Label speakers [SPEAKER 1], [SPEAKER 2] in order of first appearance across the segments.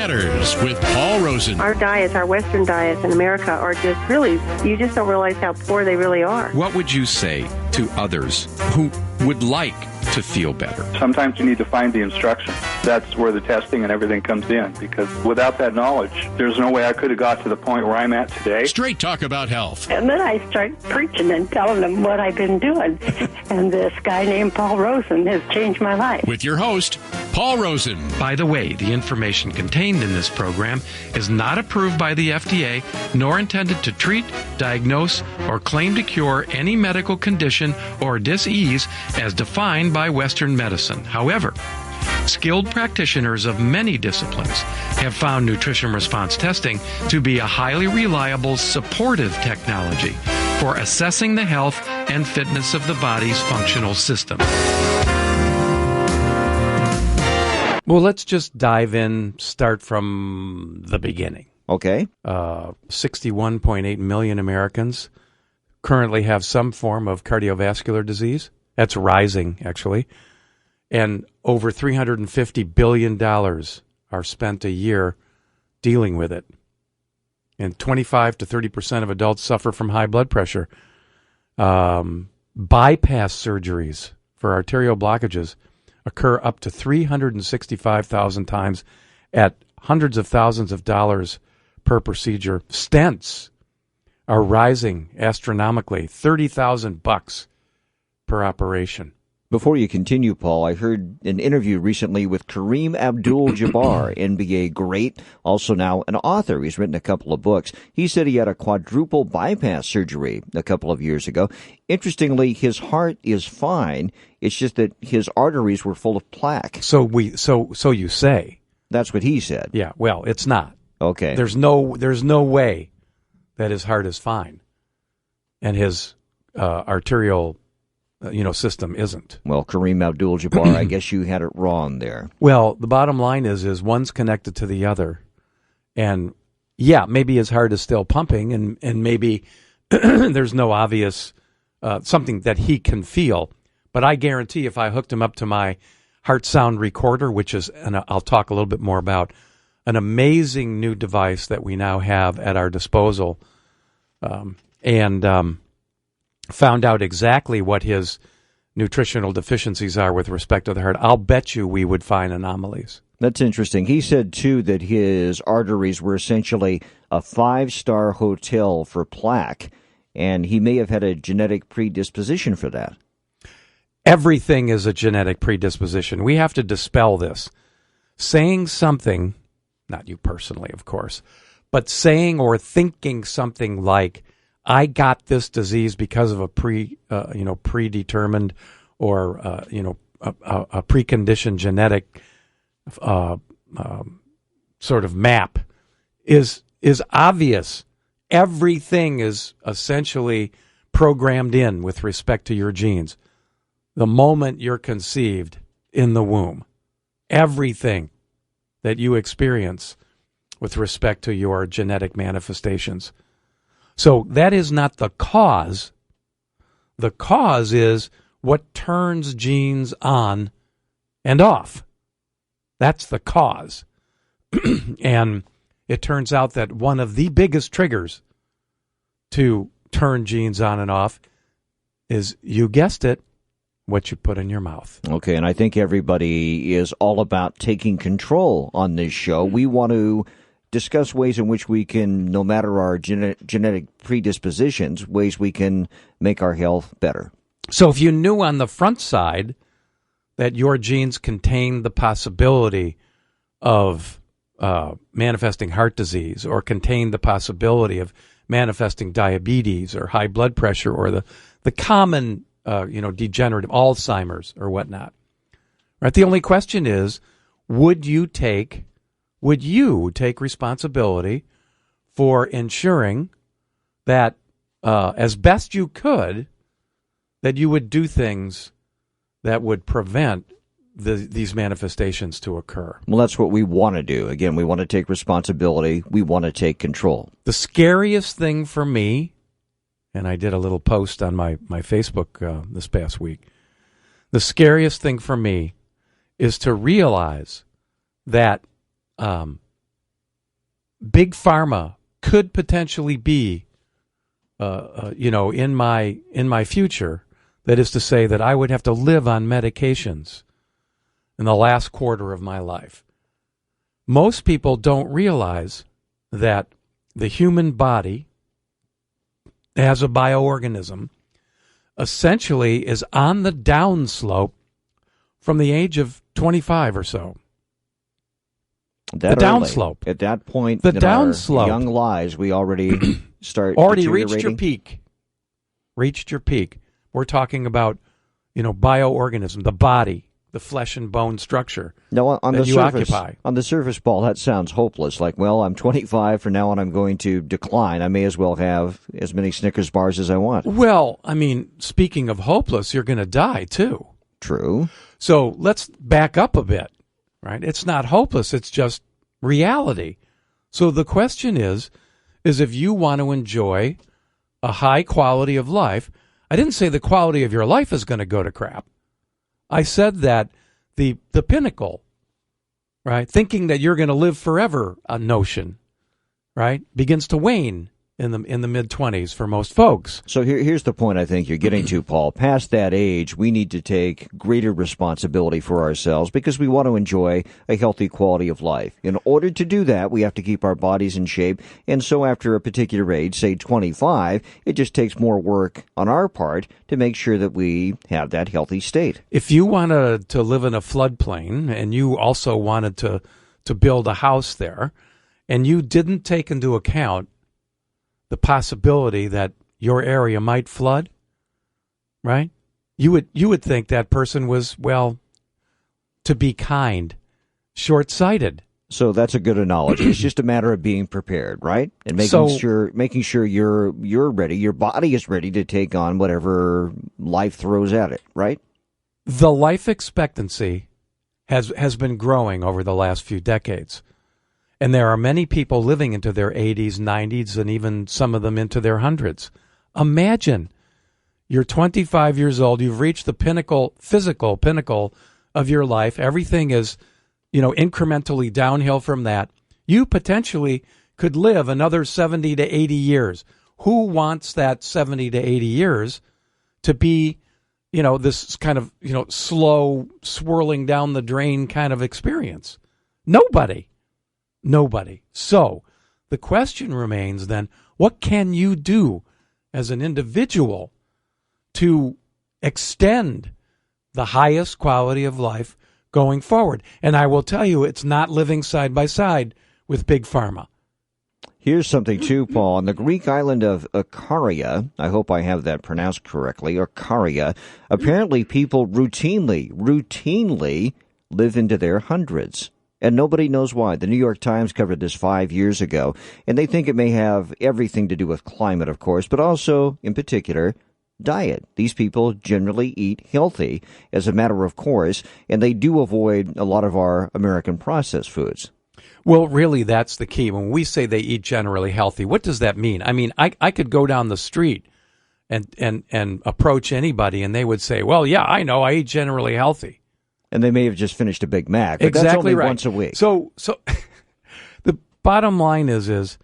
[SPEAKER 1] Matters with Paul Rosen.
[SPEAKER 2] Our diets, our Western diets in America are just really, you just don't realize how poor they really are.
[SPEAKER 3] What would you say to others who would like to feel better?
[SPEAKER 4] Sometimes you need to find the instruction. That's where the testing and everything comes in, because without that knowledge, there's no way I could have got to the point where I'm at today.
[SPEAKER 1] Straight talk about health.
[SPEAKER 2] And then I start preaching and telling them what I've been doing. And this guy named Paul Rosen has changed my life.
[SPEAKER 1] With your host, Paul Rosen.
[SPEAKER 3] By the way, the information contained in this program is not approved by the FDA, nor intended to treat, diagnose, or claim to cure any medical condition or disease as defined by Western medicine. However, skilled practitioners of many disciplines have found nutrition response testing to be a highly reliable supportive technology for assessing the health and fitness of the body's functional system. Well, let's just dive in, start from the beginning.
[SPEAKER 5] Okay.
[SPEAKER 3] 61.8 million Americans currently have some form of cardiovascular disease. That's rising, actually. And over $350 billion are spent a year dealing with it. And 25 to 30% of adults suffer from high blood pressure. Bypass surgeries for arterial blockages occur up to 365,000 times at hundreds of thousands of dollars per procedure. Stents are rising astronomically, $30,000 per operation.
[SPEAKER 5] Before you continue, Paul, I heard an interview recently with Kareem Abdul-Jabbar, NBA great, also now an author. He's written a couple of books. He said he had a quadruple bypass surgery a couple of years ago. Interestingly, his heart is fine. It's just that his arteries were full of plaque.
[SPEAKER 3] So you say.
[SPEAKER 5] That's what he said.
[SPEAKER 3] Yeah, well, it's not.
[SPEAKER 5] Okay.
[SPEAKER 3] There's no way that his heart is fine and his arterial system isn't.
[SPEAKER 5] Well, Kareem Abdul-Jabbar, I guess you had it wrong there.
[SPEAKER 3] Well, the bottom line is one's connected to the other. And, yeah, maybe his heart is still pumping, and maybe there's no obvious something that he can feel. But I guarantee if I hooked him up to my heart sound recorder, which is, and I'll talk a little bit more about, an amazing new device that we now have at our disposal, and found out exactly what his nutritional deficiencies are with respect to the heart, I'll bet you we would find anomalies.
[SPEAKER 5] That's interesting. He said, too, that his arteries were essentially a 5-star hotel for plaque, and he may have had a genetic predisposition for that.
[SPEAKER 3] Everything is a genetic predisposition. We have to dispel this. Saying something, not you personally, of course, but saying or thinking something like, I got this disease because of a predetermined or a preconditioned genetic sort of map is obvious. Everything is essentially programmed in with respect to your genes. The moment you're conceived in the womb, everything that you experience with respect to your genetic manifestations. So that is not the cause. The cause is what turns genes on and off. That's the cause. And it turns out that one of the biggest triggers to turn genes on and off is, you guessed it, what you put in your mouth.
[SPEAKER 5] Okay, and I think everybody is all about taking control on this show. We want to discuss ways in which we can, no matter our genetic predispositions, ways we can make our health better.
[SPEAKER 3] So if you knew on the front side that your genes contain the possibility of manifesting heart disease, or contain the possibility of manifesting diabetes or high blood pressure, or the common degenerative Alzheimer's or whatnot, right? The only question is, would you take responsibility for ensuring that, as best you could, that you would do things that would prevent these manifestations to occur?
[SPEAKER 5] Well, that's what we want to do. Again, we want to take responsibility. We want to take control.
[SPEAKER 3] The scariest thing for me, and I did a little post on my Facebook this past week, the scariest thing for me is to realize that big pharma could potentially be, in my future. That is to say that I would have to live on medications in the last quarter of my life. Most people don't realize that the human body, as a bioorganism, essentially is on the downslope from the age of 25 or so.
[SPEAKER 5] That
[SPEAKER 3] the
[SPEAKER 5] early.
[SPEAKER 3] downslope.
[SPEAKER 5] At that point
[SPEAKER 3] the
[SPEAKER 5] in
[SPEAKER 3] downslope.
[SPEAKER 5] our young lives, we already start
[SPEAKER 3] already reached your
[SPEAKER 5] deteriorating?
[SPEAKER 3] peak. Reached your peak. We're talking about, bioorganism, the body, the flesh and bone structure
[SPEAKER 5] No, on
[SPEAKER 3] that
[SPEAKER 5] the
[SPEAKER 3] you
[SPEAKER 5] surface,
[SPEAKER 3] occupy.
[SPEAKER 5] On the surface, Paul, that sounds hopeless. Like, well, I'm 25 from now on. I'm going to decline. I may as well have as many Snickers bars as I want.
[SPEAKER 3] Well, I mean, speaking of hopeless, you're going to die too.
[SPEAKER 5] True.
[SPEAKER 3] So let's back up a bit, right? It's not hopeless. It's just reality. So the question is if you want to enjoy a high quality of life, I didn't say the quality of your life is going to go to crap. I said that the pinnacle, right, thinking that you're going to live forever, a notion, right, begins to wane in the mid-20s for most folks.
[SPEAKER 5] So here's the point I think you're getting to, Paul. Past that age, we need to take greater responsibility for ourselves because we want to enjoy a healthy quality of life. In order to do that, we have to keep our bodies in shape. And so after a particular age, say 25, it just takes more work on our part to make sure that we have that healthy state.
[SPEAKER 3] If you wanted to live in a floodplain and you also wanted to build a house there and you didn't take into account the possibility that your area might flood, right? You would think that person was, well, to be kind, short-sighted.
[SPEAKER 5] So that's a good analogy. It's just a matter of being prepared, right? And making sure you're ready, your body is ready to take on whatever life throws at it, right?
[SPEAKER 3] The life expectancy has been growing over the last few decades. And there are many people living into their 80s, 90s, and even some of them into their hundreds. Imagine you're 25 years old. You've reached the physical pinnacle of your life. Everything is, incrementally downhill from that. You potentially could live another 70 to 80 years. Who wants that 70 to 80 years to be, this kind of, slow swirling down the drain kind of experience? Nobody. So the question remains then, what can you do as an individual to extend the highest quality of life going forward? And I will tell you, it's not living side by side with Big Pharma.
[SPEAKER 5] Here's something, too, Paul. On the Greek island of Ikaria, I hope I have that pronounced correctly, Ikaria, apparently people routinely live into their hundreds. And nobody knows why. The New York Times covered this 5 years ago, and they think it may have everything to do with climate, of course, but also, in particular, diet. These people generally eat healthy as a matter of course, and they do avoid a lot of our American processed foods.
[SPEAKER 3] Well, really, that's the key. When we say they eat generally healthy, what does that mean? I mean, I could go down the street and approach anybody, and they would say, well, yeah, I know, I eat generally healthy.
[SPEAKER 5] And they may have just finished a Big Mac, but
[SPEAKER 3] exactly
[SPEAKER 5] that's only
[SPEAKER 3] right.
[SPEAKER 5] once a week.
[SPEAKER 3] So the bottom line is,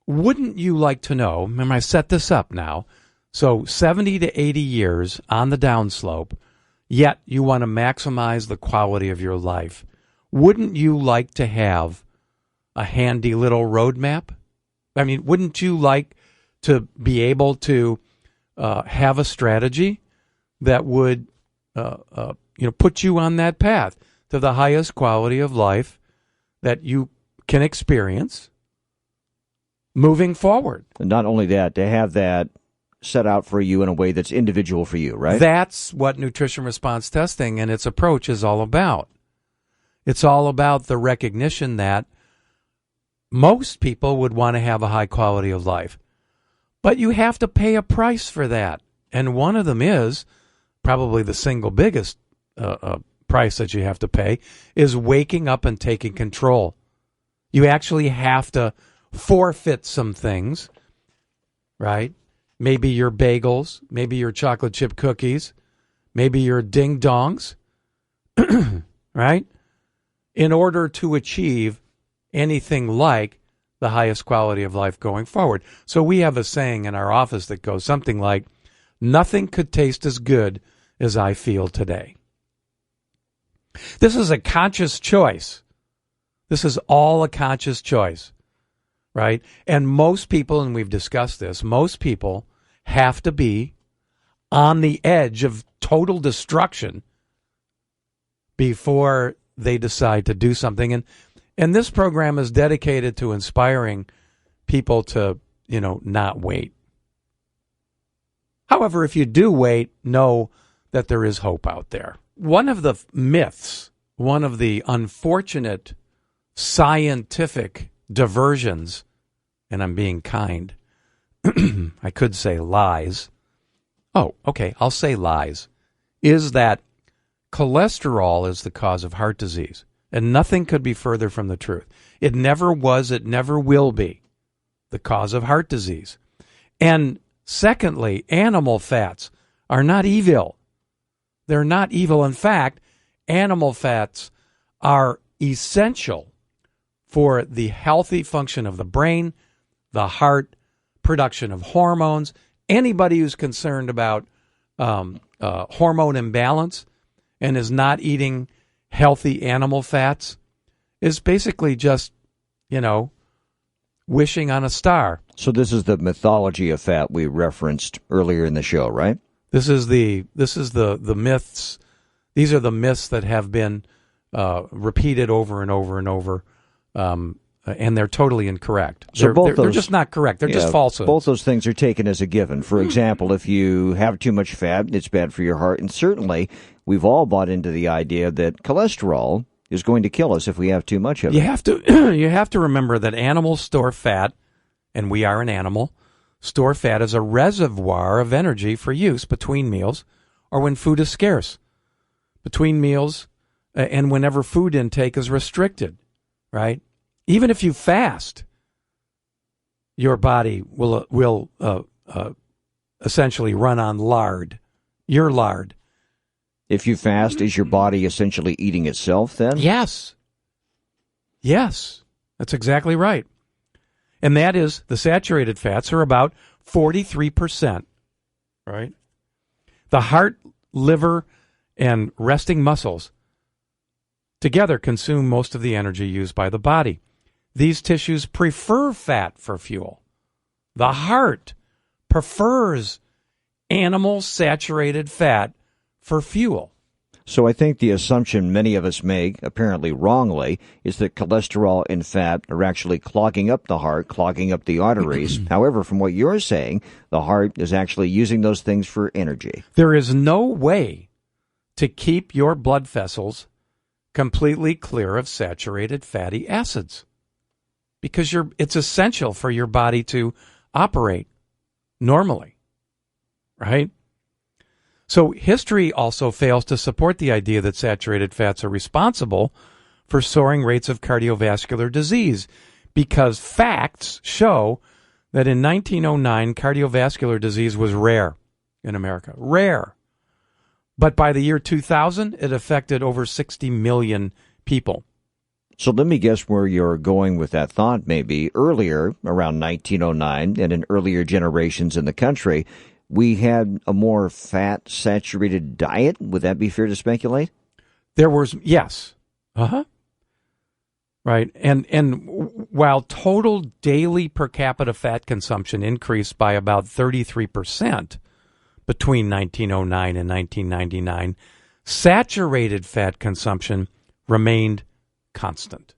[SPEAKER 3] wouldn't you like to know, and I set this up now, so 70 to 80 years on the downslope, yet you want to maximize the quality of your life. Wouldn't you like to have a handy little roadmap? I mean, wouldn't you like to be able to have a strategy that would put you on that path to the highest quality of life that you can experience moving forward?
[SPEAKER 5] And not only that, to have that set out for you in a way that's individual for you, right?
[SPEAKER 3] That's what nutrition response testing and its approach is all about. It's all about the recognition that most people would want to have a high quality of life, but you have to pay a price for that. And one of them is probably the single biggest price that you have to pay is waking up and taking control. You actually have to forfeit some things, right? Maybe your bagels, maybe your chocolate chip cookies, maybe your ding dongs, right? In order to achieve anything like the highest quality of life going forward. So we have a saying in our office that goes something like, nothing could taste as good as I feel today. This is a conscious choice. This is all a conscious choice, right? And most people, and we've discussed this, most people have to be on the edge of total destruction before they decide to do something. And this program is dedicated to inspiring people to, not wait. However, if you do wait, know that there is hope out there. One of the myths, one of the unfortunate scientific diversions, and I'm being kind, I could say lies. Oh, okay, I'll say lies, is that cholesterol is the cause of heart disease. And nothing could be further from the truth. It never was, it never will be the cause of heart disease. And secondly, animal fats are not evil. They're not evil. In fact, animal fats are essential for the healthy function of the brain, the heart, production of hormones. Anybody who's concerned about hormone imbalance and is not eating healthy animal fats is basically just, wishing on a star.
[SPEAKER 5] So this is the mythology of fat we referenced earlier in the show, right?
[SPEAKER 3] This is the myths. These are the myths that have been repeated over and over and over, and they're totally incorrect.
[SPEAKER 5] So
[SPEAKER 3] they're just not correct. They're just falsehoods.
[SPEAKER 5] Both those things are taken as a given. For example, if you have too much fat, it's bad for your heart. And certainly, we've all bought into the idea that cholesterol is going to kill us if we have too much of it.
[SPEAKER 3] You have to remember that animals store fat, and we are an animal. Store fat as a reservoir of energy for use between meals or when food is scarce. Between meals and whenever food intake is restricted, right? Even if you fast, your body will essentially run on lard, your lard.
[SPEAKER 5] If you fast, is your body essentially eating itself then?
[SPEAKER 3] Yes. That's exactly right. And that is, the saturated fats are about 43%, right? The heart, liver, and resting muscles together consume most of the energy used by the body. These tissues prefer fat for fuel. The heart prefers animal saturated fat for fuel.
[SPEAKER 5] So I think the assumption many of us make, apparently wrongly, is that cholesterol and fat are actually clogging up the heart, clogging up the arteries. However, from what you're saying, the heart is actually using those things for energy.
[SPEAKER 3] There is no way to keep your blood vessels completely clear of saturated fatty acids because it's essential for your body to operate normally, right? So history also fails to support the idea that saturated fats are responsible for soaring rates of cardiovascular disease because facts show that in 1909, cardiovascular disease was rare in America. Rare. But by the year 2000, it affected over 60 million people.
[SPEAKER 5] So let me guess where you're going with that thought. Maybe earlier, around 1909, and in earlier generations in the country, we had a more fat-saturated diet. Would that be fair to speculate?
[SPEAKER 3] There was, yes. Right. And while total daily per capita fat consumption increased by about 33% between 1909 and 1999, saturated fat consumption remained constant.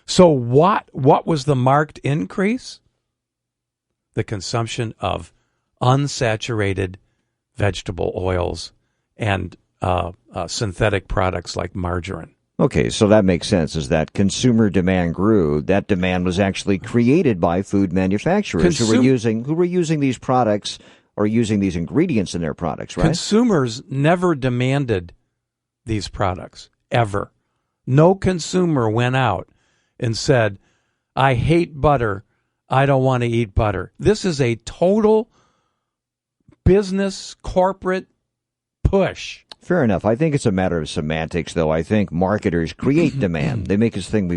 [SPEAKER 3] So what was the marked increase? The consumption of unsaturated vegetable oils and synthetic products like margarine.
[SPEAKER 5] Okay, so that makes sense. As that consumer demand grew, that demand was actually created by food manufacturers who were using these products or using these ingredients in their products, right?
[SPEAKER 3] Consumers never demanded these products, ever. No consumer went out and said, I hate butter, I don't want to eat butter. This is a total business corporate push.
[SPEAKER 5] Fair enough. I think it's a matter of semantics, though. I think marketers create demand. They make us think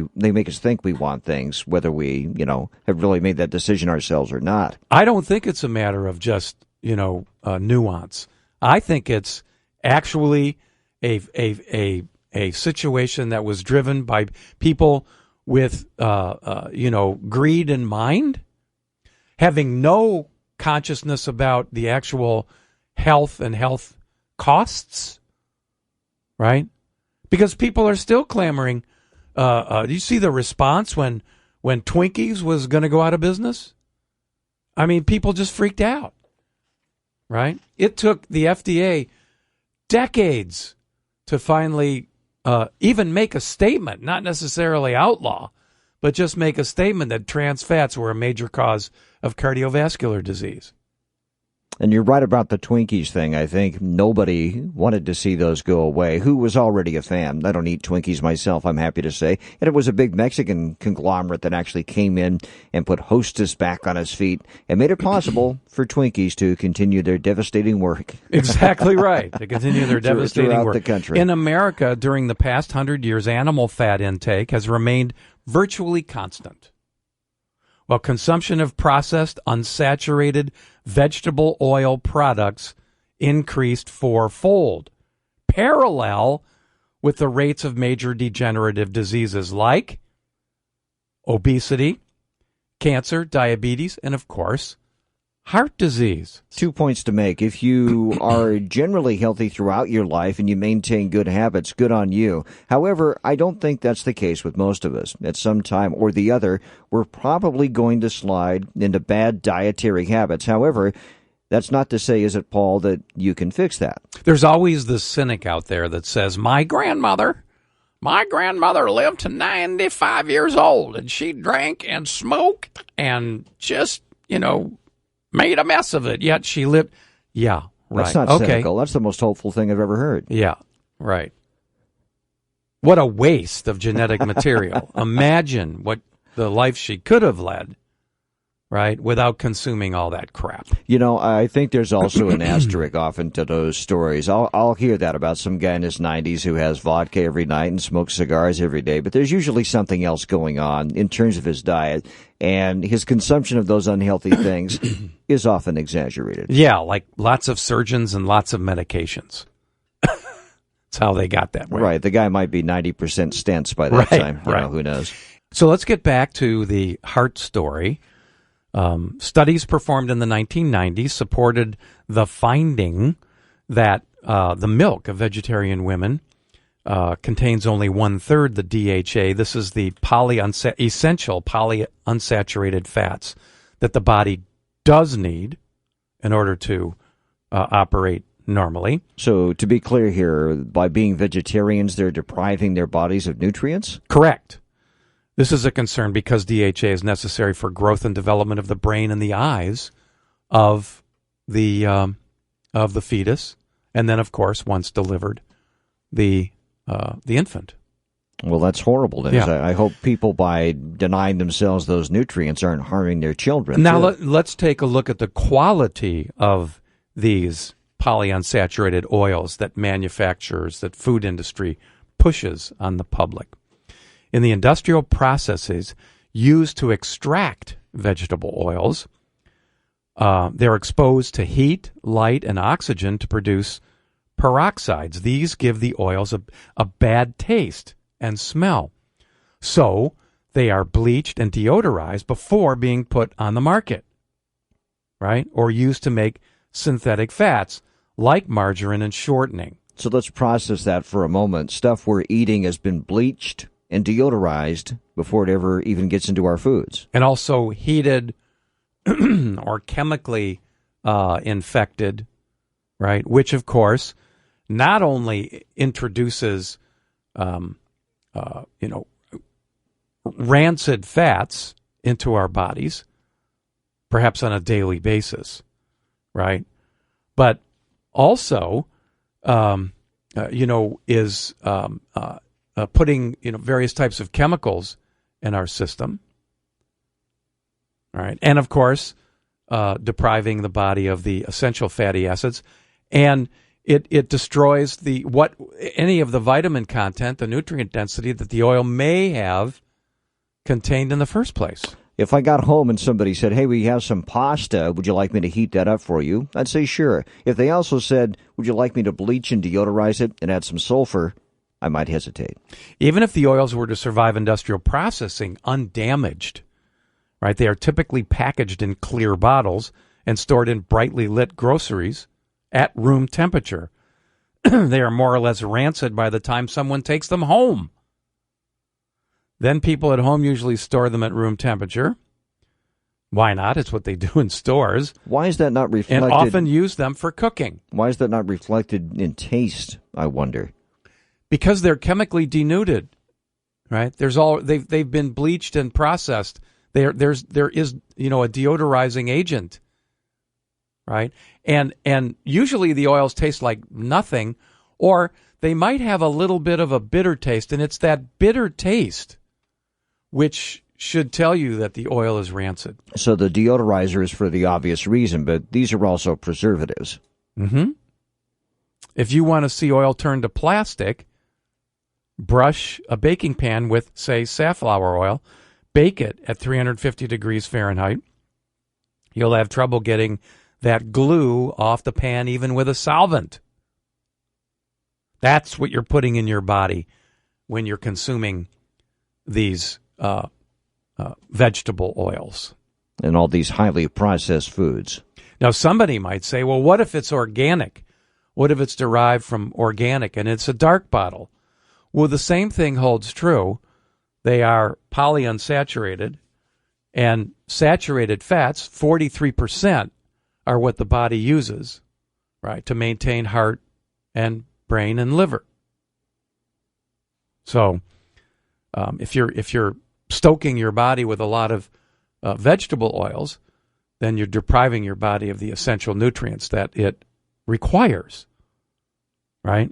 [SPEAKER 5] we want things, whether we, have really made that decision ourselves or not.
[SPEAKER 3] I don't think it's a matter of just, nuance. I think it's actually a situation that was driven by people with, greed in mind, having no consciousness about the actual health and health costs, right? Because people are still clamoring. Do you see the response when Twinkies was going to go out of business? I mean, people just freaked out, right? It took the FDA decades to finally even make a statement, not necessarily outlaw, but just make a statement that trans fats were a major cause of cardiovascular disease.
[SPEAKER 5] And you're right about the Twinkies thing. I think nobody wanted to see those go away. Who was already a fan? I don't eat Twinkies myself, I'm happy to say. And it was a big Mexican conglomerate that actually came in and put Hostess back on its feet and made it possible for Twinkies to continue their devastating work.
[SPEAKER 3] Exactly right. To continue their devastating
[SPEAKER 5] throughout
[SPEAKER 3] work.
[SPEAKER 5] the country.
[SPEAKER 3] In America, during the past 100 years, animal fat intake has remained virtually constant, while consumption of processed, unsaturated vegetable oil products increased fourfold, parallel with the rates of major degenerative diseases like obesity, cancer, diabetes, and, of course, heart disease.
[SPEAKER 5] 2 points to make. If you are generally healthy throughout your life and you maintain good habits, good on you. However, I don't think that's the case with most of us. At some time or the other, we're probably going to slide into bad dietary habits. However, that's not to say, is it, Paul, that you can fix that?
[SPEAKER 3] There's always the cynic out there that says, my grandmother lived to 95 years old, and she drank and smoked and just, made a mess of it, yet she lived. Yeah, right.
[SPEAKER 5] That's not cynical. That's the most hopeful thing I've ever heard.
[SPEAKER 3] Yeah, right. What a waste of genetic material. Imagine what the life she could have led, right, without consuming all that crap.
[SPEAKER 5] I think there's also an asterisk often to those stories. I'll hear that about some guy in his 90s who has vodka every night and smokes cigars every day, but there's usually something else going on in terms of his diet, and his consumption of those unhealthy things is often exaggerated.
[SPEAKER 3] Yeah, like lots of surgeons and lots of medications. That's how they got that way.
[SPEAKER 5] Right. The guy might be 90% stents by that time.
[SPEAKER 3] Right.
[SPEAKER 5] Who knows?
[SPEAKER 3] So let's get back to the heart story. Studies performed in the 1990s supported the finding that the milk of vegetarian women contains only 1/3 the DHA. This is the essential polyunsaturated fats that the body does need in order to operate normally.
[SPEAKER 5] So to be clear here, by being vegetarians, they're depriving their bodies of nutrients?
[SPEAKER 3] Correct. This is a concern because DHA is necessary for growth and development of the brain and the eyes of the fetus, and then, of course, once delivered, the infant.
[SPEAKER 5] Well, that's horrible. Then.
[SPEAKER 3] Yeah.
[SPEAKER 5] I hope people, by denying themselves those nutrients, aren't harming their children.
[SPEAKER 3] Now let's take a look at the quality of these polyunsaturated oils that food industry pushes on the public. In the industrial processes used to extract vegetable oils, they're exposed to heat, light, and oxygen to produce peroxides. These give the oils a bad taste and smell. So they are bleached and deodorized before being put on the market, right? Or used to make synthetic fats like margarine and shortening.
[SPEAKER 5] So let's process that for a moment. Stuff we're eating has been bleached and deodorized before it ever even gets into our foods.
[SPEAKER 3] And also heated or chemically infected, right? Which, of course, not only introduces, rancid fats into our bodies, perhaps on a daily basis, right? But also, is putting various types of chemicals in our system, all right, and of course, depriving the body of the essential fatty acids, and it destroys any of the vitamin content, the nutrient density that the oil may have contained in the first place.
[SPEAKER 5] If I got home and somebody said, hey, we have some pasta, would you like me to heat that up for you? I'd say sure. If they also said, would you like me to bleach and deodorize it and add some sulfur, I might hesitate.
[SPEAKER 3] Even if the oils were to survive industrial processing undamaged, right? They are typically packaged in clear bottles and stored in brightly lit groceries at room temperature. They are more or less rancid by the time someone takes them home. Then people at home usually store them at room temperature. Why not? It's what they do in stores.
[SPEAKER 5] Why is that not reflected?
[SPEAKER 3] And often use them for cooking.
[SPEAKER 5] Why is that not reflected in taste, I wonder?
[SPEAKER 3] Because they're chemically denuded, right? They've been bleached and processed. There is a deodorizing agent, right? And usually the oils taste like nothing, or they might have a little bit of a bitter taste, and it's that bitter taste which should tell you that the oil is rancid.
[SPEAKER 5] So the deodorizer is for the obvious reason, but these are also preservatives.
[SPEAKER 3] Mm-hmm. If you want to see oil turn to plastic, brush a baking pan with, say, safflower oil, bake it at 350 degrees Fahrenheit. You'll have trouble getting that glue off the pan even with a solvent. That's what you're putting in your body when you're consuming these vegetable oils.
[SPEAKER 5] And all these highly processed foods.
[SPEAKER 3] Now, somebody might say, well, what if it's organic? What if it's derived from organic and it's a dark bottle? Well, the same thing holds true. They are polyunsaturated, and saturated fats, 43%, are what the body uses, right, to maintain heart and brain and liver. So if you're stoking your body with a lot of vegetable oils, then you're depriving your body of the essential nutrients that it requires, right?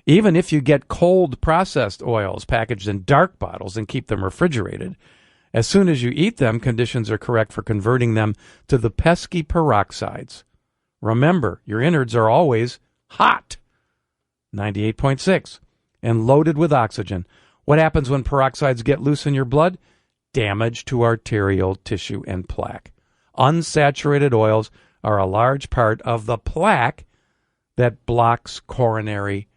[SPEAKER 3] Even if you get cold processed oils packaged in dark bottles and keep them refrigerated, as soon as you eat them, conditions are correct for converting them to the pesky peroxides. Remember, your innards are always hot, 98.6, and loaded with oxygen. What happens when peroxides get loose in your blood? Damage to arterial tissue and plaque. Unsaturated oils are a large part of the plaque that blocks coronary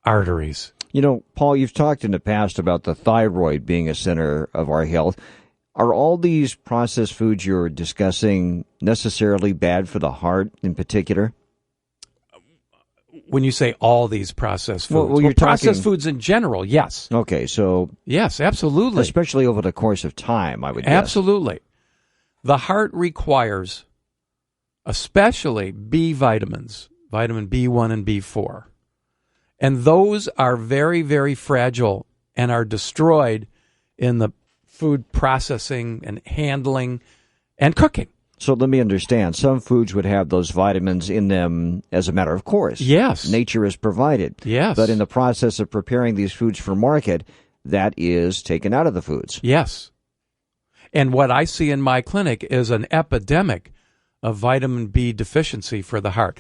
[SPEAKER 3] arteries.
[SPEAKER 5] You know, Paul, you've talked in the past about the thyroid being a center of our health. Are all these processed foods you're discussing necessarily bad for the heart in particular?
[SPEAKER 3] When you say all these processed foods,
[SPEAKER 5] well, you're
[SPEAKER 3] processed
[SPEAKER 5] talking
[SPEAKER 3] foods in general, yes.
[SPEAKER 5] Okay, so
[SPEAKER 3] yes, absolutely.
[SPEAKER 5] Especially over the course of time, I would guess.
[SPEAKER 3] Absolutely. The heart requires, especially B vitamins, vitamin B1 and B4. And those are very, very fragile and are destroyed in the food processing and handling and cooking.
[SPEAKER 5] So let me understand. Some foods would have those vitamins in them as a matter of course.
[SPEAKER 3] Yes.
[SPEAKER 5] Nature has provided.
[SPEAKER 3] Yes.
[SPEAKER 5] But in the process of preparing these foods for market, that is taken out of the foods.
[SPEAKER 3] Yes. And what I see in my clinic is an epidemic of vitamin B deficiency for the heart.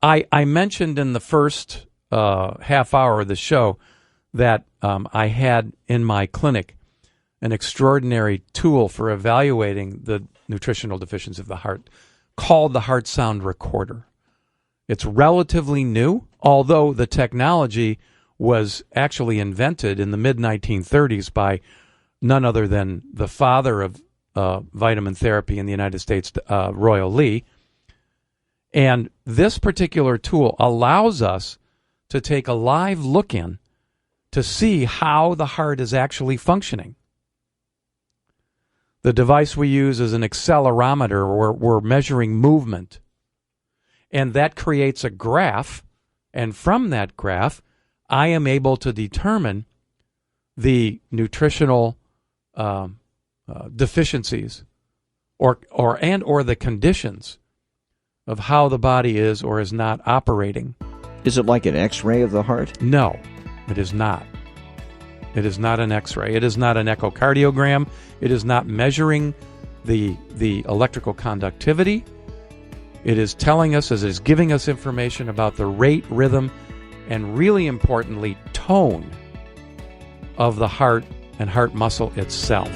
[SPEAKER 3] I mentioned in the first half hour of the show that I had in my clinic an extraordinary tool for evaluating the nutritional deficiency of the heart called the Heart Sound Recorder. It's relatively new, although the technology was actually invented in the mid-1930s by none other than the father of vitamin therapy in the United States, Royal Lee. And this particular tool allows us to take a live look in to see how the heart is actually functioning. The device we use is an accelerometer where we're measuring movement. And that creates a graph. And from that graph, I am able to determine the nutritional deficiencies or the conditions of how the body is or is not operating.
[SPEAKER 5] Is it like an X-ray of the heart?
[SPEAKER 3] No, it is not. It is not an X-ray. It is not an echocardiogram. It is not measuring the electrical conductivity. It is telling us, as it is giving us information about the rate, rhythm, and really importantly, tone of the heart and heart muscle itself.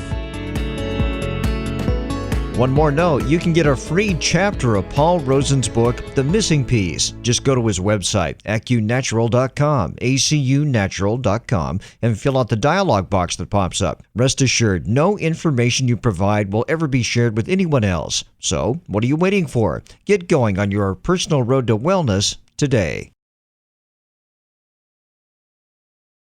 [SPEAKER 6] One more note, you can get a free chapter of Paul Rosen's book, The Missing Piece. Just go to his website, acunatural.com, acunatural.com, and fill out the dialog box that pops up. Rest assured, no information you provide will ever be shared with anyone else. So, what are you waiting for? Get going on your personal road to wellness today.